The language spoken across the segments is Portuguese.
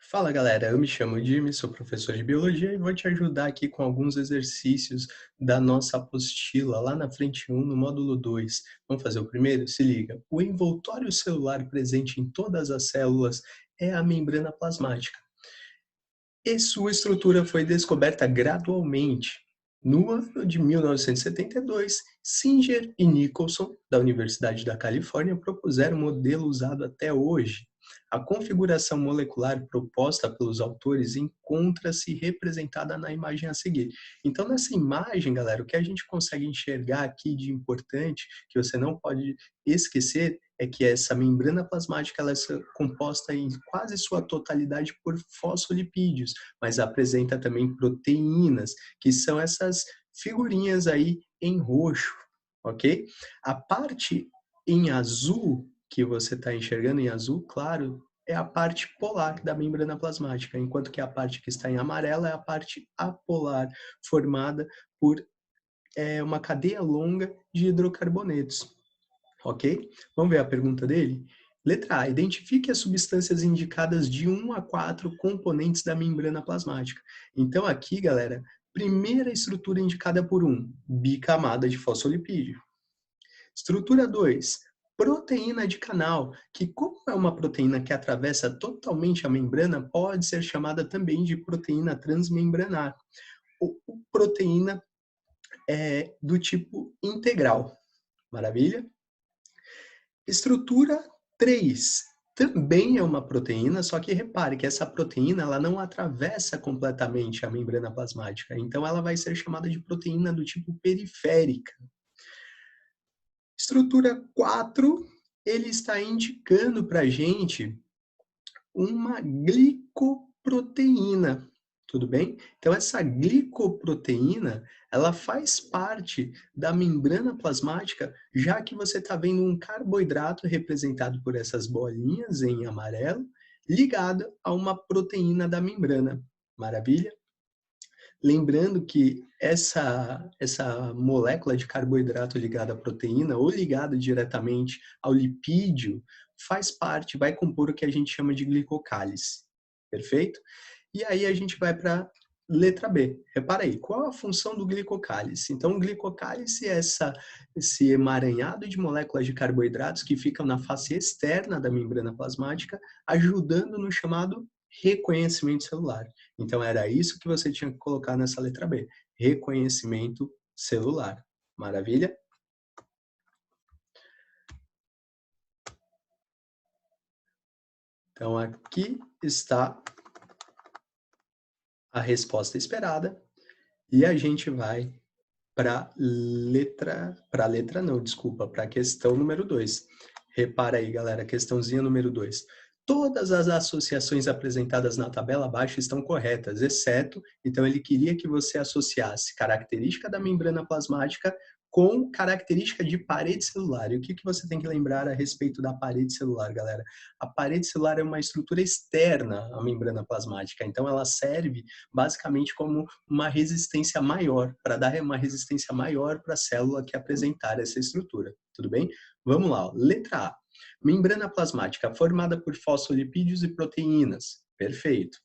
Fala galera, eu me chamo Jimmy, sou professor de biologia e vou te ajudar aqui com alguns exercícios da nossa apostila lá na frente 1, no módulo 2. Vamos fazer o primeiro? Se liga. O envoltório celular presente em todas as células é a membrana plasmática. E sua estrutura foi descoberta gradualmente. No ano de 1972, Singer e Nicholson, da Universidade da Califórnia, propuseram o modelo usado até hoje. A configuração molecular proposta pelos autores encontra-se representada na imagem a seguir. Então, nessa imagem, galera, o que a gente consegue enxergar aqui de importante, que você não pode esquecer, é que essa membrana plasmática ela é composta em quase sua totalidade por fosfolipídios, mas apresenta também proteínas, que são essas figurinhas aí em roxo, ok? A parte em azul, que você está enxergando em azul claro, é a parte polar da membrana plasmática, enquanto que a parte que está em amarelo é a parte apolar, formada por uma cadeia longa de hidrocarbonetos. Ok? Vamos ver a pergunta dele? Letra A. Identifique as substâncias indicadas de 1 a 4 componentes da membrana plasmática. Então aqui, galera, primeira estrutura indicada por 1, bicamada de fosfolipídio. Estrutura 2, proteína de canal, que como é uma proteína que atravessa totalmente a membrana, pode ser chamada também de proteína transmembranar. Ou proteína do tipo integral. Maravilha? Estrutura 3 também é uma proteína, só que repare que essa proteína ela não atravessa completamente a membrana plasmática, então ela vai ser chamada de proteína do tipo periférica. Estrutura 4, ele está indicando para a gente uma glicoproteína, tudo bem? Então essa glicoproteína, ela faz parte da membrana plasmática, já que você está vendo um carboidrato representado por essas bolinhas em amarelo, ligado a uma proteína da membrana. Maravilha? Lembrando que essa molécula de carboidrato ligada à proteína ou ligada diretamente ao lipídio faz parte, vai compor o que a gente chama de glicocálise. Perfeito? E aí a gente vai para letra B. Repara aí, qual a função do glicocálise? Então, o glicocálise é esse emaranhado de moléculas de carboidratos que ficam na face externa da membrana plasmática, ajudando no chamado reconhecimento celular. Então, era isso que você tinha que colocar nessa letra B. Reconhecimento celular. Maravilha? Então, aqui está a resposta esperada. E a gente vai para a questão número 2. Repara aí, galera, questãozinha número 2. Todas as associações apresentadas na tabela abaixo estão corretas, exceto, então ele queria que você associasse característica da membrana plasmática com característica de parede celular. E o que você tem que lembrar a respeito da parede celular, galera? A parede celular é uma estrutura externa à membrana plasmática, então ela serve basicamente como uma resistência maior, para dar uma resistência maior para a célula que apresentar essa estrutura. Tudo bem? Vamos lá. Ó. Letra A. Membrana plasmática formada por fosfolipídios e proteínas. Perfeito.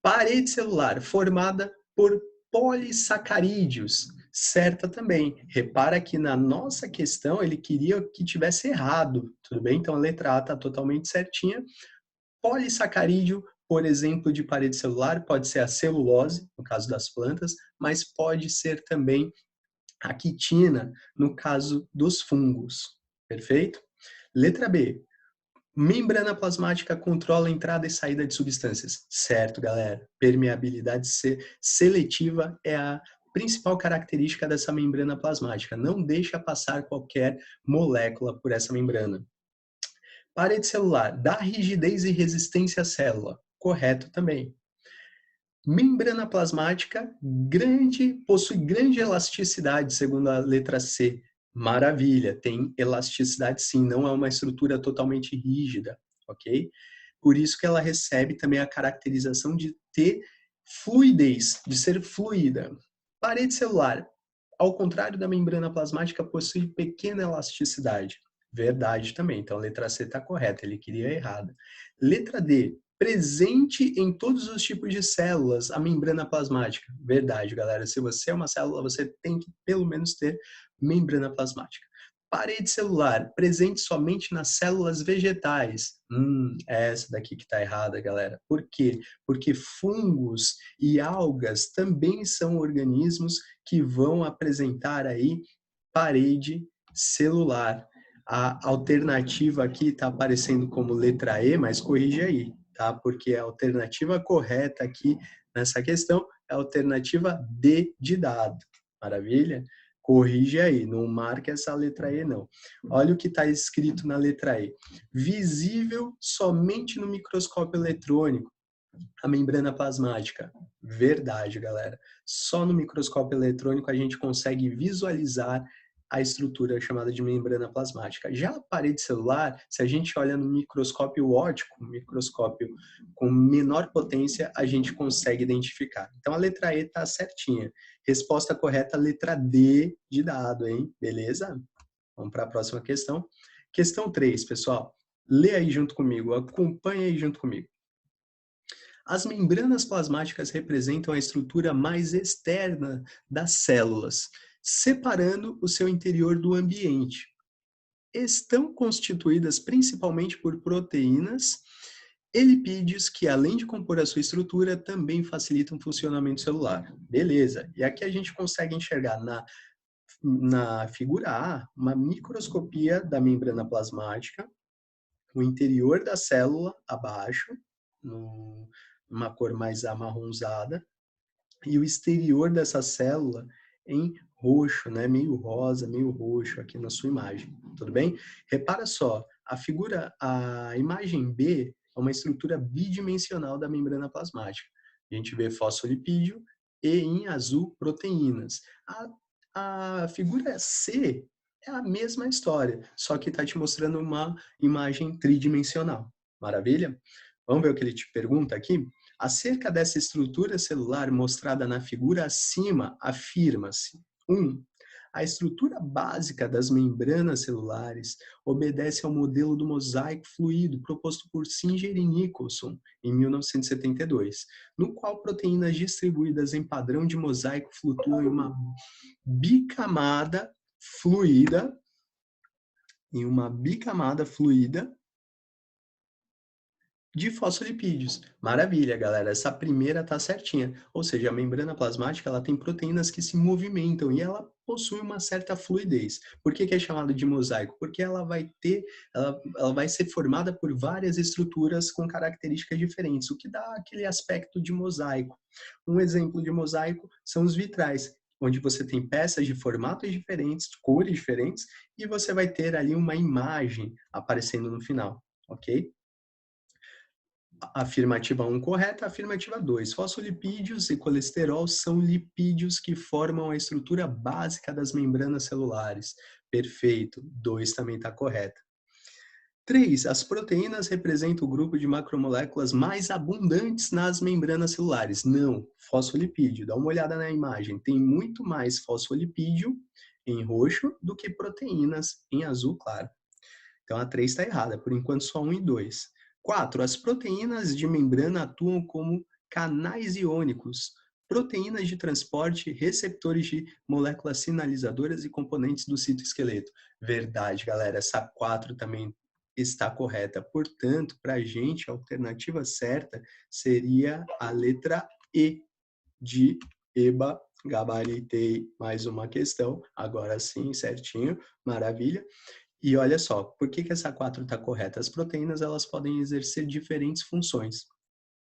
Parede celular formada por polissacarídeos. Certa também. Repara que na nossa questão ele queria que tivesse errado. Tudo bem? Então a letra A está totalmente certinha. Polissacarídeo, por exemplo, de parede celular, pode ser a celulose, no caso das plantas, mas pode ser também a quitina, no caso dos fungos. Perfeito? Letra B. Membrana plasmática controla a entrada e saída de substâncias. Certo, galera. Permeabilidade seletiva é a principal característica dessa membrana plasmática. Não deixa passar qualquer molécula por essa membrana. Parede celular, dá rigidez e resistência à célula. Correto também. Membrana plasmática, possui grande elasticidade, segundo a letra C. Maravilha, tem elasticidade sim, não é uma estrutura totalmente rígida, ok? Por isso que ela recebe também a caracterização de ter fluidez, de ser fluida. Parede celular, ao contrário da membrana plasmática, possui pequena elasticidade. Verdade também. Então, a letra C está correta, ele queria a errada. Letra D, presente em todos os tipos de células, a membrana plasmática. Verdade, galera. Se você é uma célula, você tem que pelo menos ter membrana plasmática. Parede celular, presente somente nas células vegetais. É essa daqui que está errada, galera. Por quê? Porque fungos e algas também são organismos que vão apresentar aí parede celular. A alternativa aqui está aparecendo como letra E, mas corrige aí, tá? Porque a alternativa correta aqui nessa questão é a alternativa D de dado. Maravilha? Corrige aí, não marque essa letra E, não. Olha o que está escrito na letra E. Visível somente no microscópio eletrônico, a membrana plasmática. Verdade, galera. Só no microscópio eletrônico a gente consegue visualizar a estrutura chamada de membrana plasmática. Já a parede celular, se a gente olha no microscópio óptico, microscópio com menor potência, a gente consegue identificar. Então a letra E está certinha. Resposta correta, letra D de dado, hein? Beleza? Vamos para a próxima questão. Questão 3, pessoal. Lê aí junto comigo, acompanha aí junto comigo. As membranas plasmáticas representam a estrutura mais externa das células, separando o seu interior do ambiente. Estão constituídas principalmente por proteínas e lipídios que, além de compor a sua estrutura, também facilitam o funcionamento celular. Beleza. E aqui a gente consegue enxergar na figura A uma microscopia da membrana plasmática, o interior da célula abaixo, numa cor mais amarronzada, e o exterior dessa célula em roxo, né? Meio rosa, meio roxo aqui na sua imagem, tudo bem? Repara só, a imagem B é uma estrutura bidimensional da membrana plasmática. A gente vê fosfolipídio e em azul proteínas. A figura C é a mesma história, só que está te mostrando uma imagem tridimensional. Maravilha? Vamos ver o que ele te pergunta aqui? Acerca dessa estrutura celular mostrada na figura acima, afirma-se: 1. A estrutura básica das membranas celulares obedece ao modelo do mosaico fluido proposto por Singer e Nicholson em 1972, no qual proteínas distribuídas em padrão de mosaico flutuam em uma bicamada fluida de fosfolipídios. Maravilha, galera. Essa primeira tá certinha. Ou seja, a membrana plasmática ela tem proteínas que se movimentam e ela possui uma certa fluidez. Por que é chamada de mosaico? Porque ela vai ser formada por várias estruturas com características diferentes, o que dá aquele aspecto de mosaico. Um exemplo de mosaico são os vitrais, onde você tem peças de formatos diferentes, cores diferentes, e você vai ter ali uma imagem aparecendo no final, ok? Afirmativa 1 correta, afirmativa 2. Fosfolipídios e colesterol são lipídios que formam a estrutura básica das membranas celulares. Perfeito. 2 também está correta. 3. As proteínas representam o grupo de macromoléculas mais abundantes nas membranas celulares. Não, fosfolipídio. Dá uma olhada na imagem. Tem muito mais fosfolipídio em roxo do que proteínas em azul claro. Então a 3 está errada. Por enquanto só 1 e 2. 4. As proteínas de membrana atuam como canais iônicos, proteínas de transporte, receptores de moléculas sinalizadoras e componentes do citoesqueleto. Verdade, galera. Essa 4 também está correta. Portanto, para a gente, a alternativa certa seria a letra E de EBA. Gabaritei mais uma questão. Agora sim, certinho. Maravilha. E olha só, por que essa 4 está correta? As proteínas elas podem exercer diferentes funções,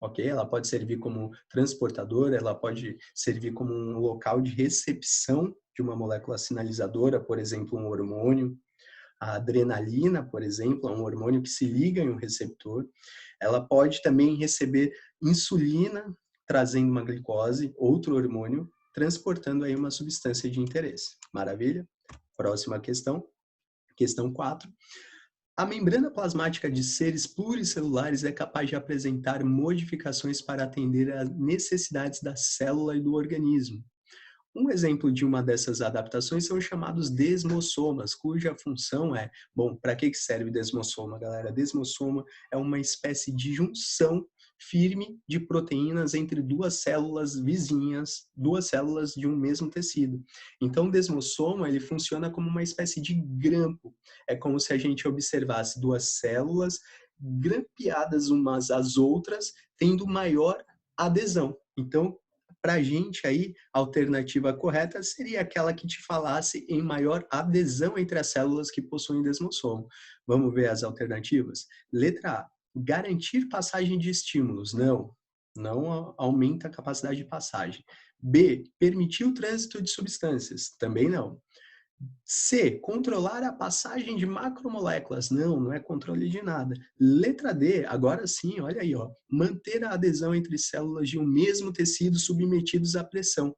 ok? Ela pode servir como transportadora, ela pode servir como um local de recepção de uma molécula sinalizadora, por exemplo, um hormônio. A adrenalina, por exemplo, é um hormônio que se liga em um receptor. Ela pode também receber insulina, trazendo uma glicose, outro hormônio, transportando aí uma substância de interesse. Maravilha? Próxima questão. Questão 4. A membrana plasmática de seres pluricelulares é capaz de apresentar modificações para atender às necessidades da célula e do organismo. Um exemplo de uma dessas adaptações são os chamados desmossomas, cuja função é, bom, para que serve desmossoma, galera? Desmossoma é uma espécie de junção firme de proteínas entre duas células vizinhas, duas células de um mesmo tecido. Então, o desmossoma, ele funciona como uma espécie de grampo. É como se a gente observasse duas células grampeadas umas às outras, tendo maior adesão. Então, para a gente aí, a alternativa correta seria aquela que te falasse em maior adesão entre as células que possuem desmossomo. Vamos ver as alternativas? Letra A, garantir passagem de estímulos. Não, não aumenta a capacidade de passagem. B, permitir o trânsito de substâncias. Também não. C, controlar a passagem de macromoléculas. Não, não é controle de nada. Letra D, agora sim, olha aí, ó, manter a adesão entre células de um mesmo tecido submetidos à pressão.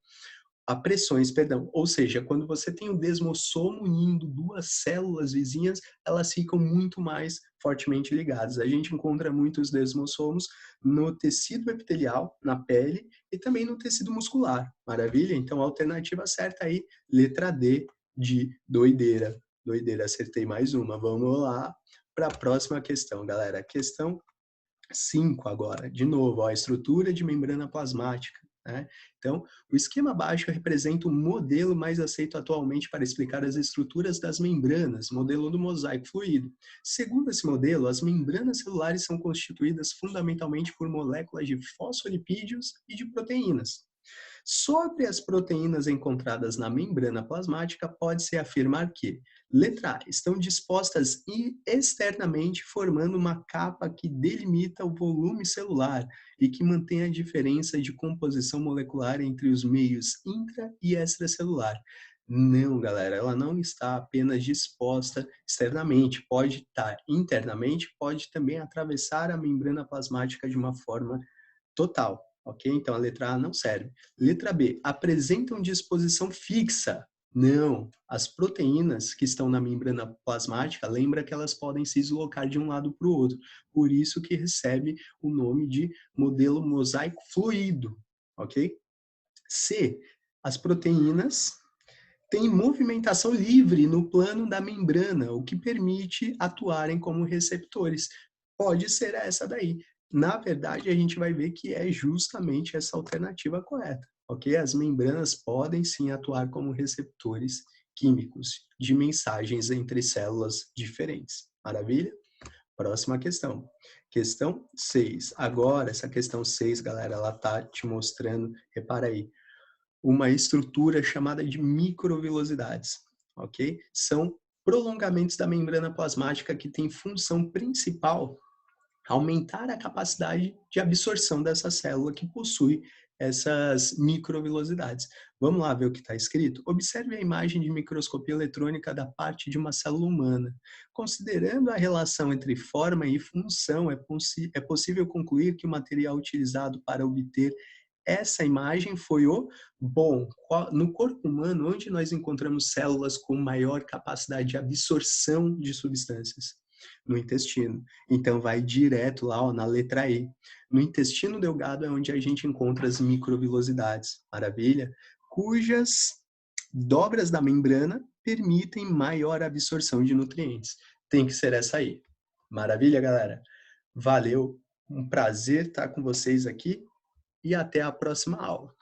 A pressões, perdão. Ou seja, quando você tem o desmossomo unindo duas células vizinhas, elas ficam muito mais fortemente ligadas. A gente encontra muitos desmossomos no tecido epitelial, na pele e também no tecido muscular. Maravilha? Então, a alternativa certa aí, letra D, de doideira. Doideira, acertei mais uma. Vamos lá para a próxima questão, galera. Questão 5 agora. De novo, ó, a estrutura de membrana plasmática. Né? Então, o esquema abaixo representa o modelo mais aceito atualmente para explicar as estruturas das membranas, modelo do mosaico fluido. Segundo esse modelo, as membranas celulares são constituídas fundamentalmente por moléculas de fosfolipídios e de proteínas. Sobre as proteínas encontradas na membrana plasmática, pode-se afirmar que, letra A, estão dispostas externamente, formando uma capa que delimita o volume celular e que mantém a diferença de composição molecular entre os meios intra- e extracelular. Não, galera, ela não está apenas disposta externamente, pode estar internamente, pode também atravessar a membrana plasmática de uma forma total, ok? Então a letra A não serve. Letra B, apresentam disposição fixa. Não, as proteínas que estão na membrana plasmática, lembra que elas podem se deslocar de um lado para o outro. Por isso que recebe o nome de modelo mosaico fluido, ok? C, as proteínas têm movimentação livre no plano da membrana, o que permite atuarem como receptores. Pode ser essa daí. Na verdade, a gente vai ver que é justamente essa alternativa correta, ok? As membranas podem sim atuar como receptores químicos de mensagens entre células diferentes. Maravilha? Próxima questão. Questão 6. Agora, essa questão 6, galera, ela tá te mostrando, repara aí, uma estrutura chamada de microvilosidades, ok? São prolongamentos da membrana plasmática que têm função principal aumentar a capacidade de absorção dessa célula que possui essas microvilosidades. Vamos lá ver o que está escrito? Observe a imagem de microscopia eletrônica da parte de uma célula humana. Considerando a relação entre forma e função, é possível concluir que o material utilizado para obter essa imagem foi o bom. No corpo humano, onde nós encontramos células com maior capacidade de absorção de substâncias? No intestino. Então, vai direto lá, ó, na letra E. No intestino delgado é onde a gente encontra as microvilosidades, maravilha? Cujas dobras da membrana permitem maior absorção de nutrientes. Tem que ser essa aí. Maravilha, galera? Valeu, um prazer estar com vocês aqui e até a próxima aula.